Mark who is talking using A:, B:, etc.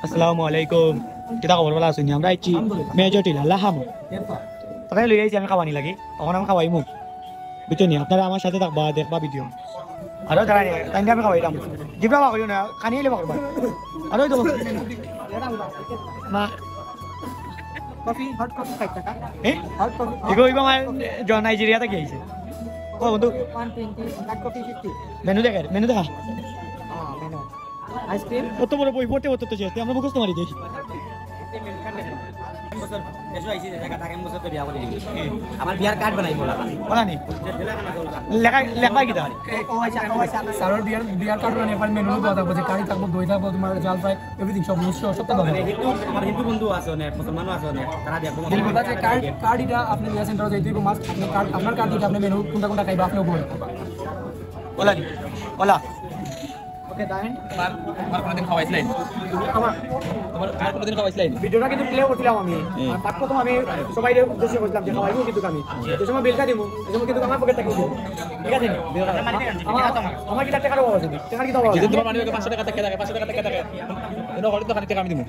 A: আসসালামু আলাইকুম কিতা খবর ভালো আছেন আমরা আইছি মেজর টিলা লাহামো তাই লই আইছি আমি খাওয়ানি লাগি এখন আমি খাওয়াইমু বুঝছেন আপনারা আমার সাথে থাকবা দেখবা ভিডিও আরো দাঁড়াই তাই আমি খাওয়াইলাম জিবরা করিও না খানি এলে করবা আরো তো না
B: কফি হট কফি 5 টাকা
A: এ
B: হট কফি
A: এগো ইবা আমার নাইজেরিয়া থেকে আইছে ও বন্ধু
B: 120 হট কফি 50
A: মেনু দেখা
B: মেনু আইসক্রিম
A: কত বড় বই পড়তে পড়তে তো শেষ আমরা মুখস্থ মারি দেখি
C: আমার বিয়ার কার্ড বানাই বলা
A: বলা নি লেখা লেখা কি তার
B: সারোর বিয়ার কার্ড মানে এবার মেনু দেওয়া থাকবে যে কারি থাকবে দই থাকবে তোমার জাল ফ্রাই এভরিথিং সব মিশ্র সব তো পাবে
C: আমার হিন্দু বন্ধু আছে অনেক মুসলমানও আছে অনেক তারা দেখবো
B: বলবা যে কার্ড এটা আপনি নিয়ে সেন্টারে যাইতে হবে মাস্ট আপনি কার্ড আপনার কার্ড দিতে আপনি মেনু কোনটা কোনটা খাইবা আপনি বলুন
A: বলা নি বলা
B: ওকে দাইন
C: আমার কোনদিন খাওয়াইছিলেন
B: আমার
C: আমার কোনদিন খাওয়াইছিলেন
B: ভিডিওটা কিন্তু প্লে করছিলাম আমি আর তার প্রথম আমি সবাই উদ্দেশ্য করছিলাম যে খাওয়াইবো কিন্তু আমি যে সময় বিলটা দিব এই সময় কিন্তু আমার পকেট থেকে দিব ঠিক আছে আমার কি টাকা দেওয়া আছে টাকা কি দেওয়া আছে
C: যদি তোমার মানে 500 টাকা থেকে থাকে 500 টাকা থেকে থাকে এটা হলে তো খালি টাকা আমি দিব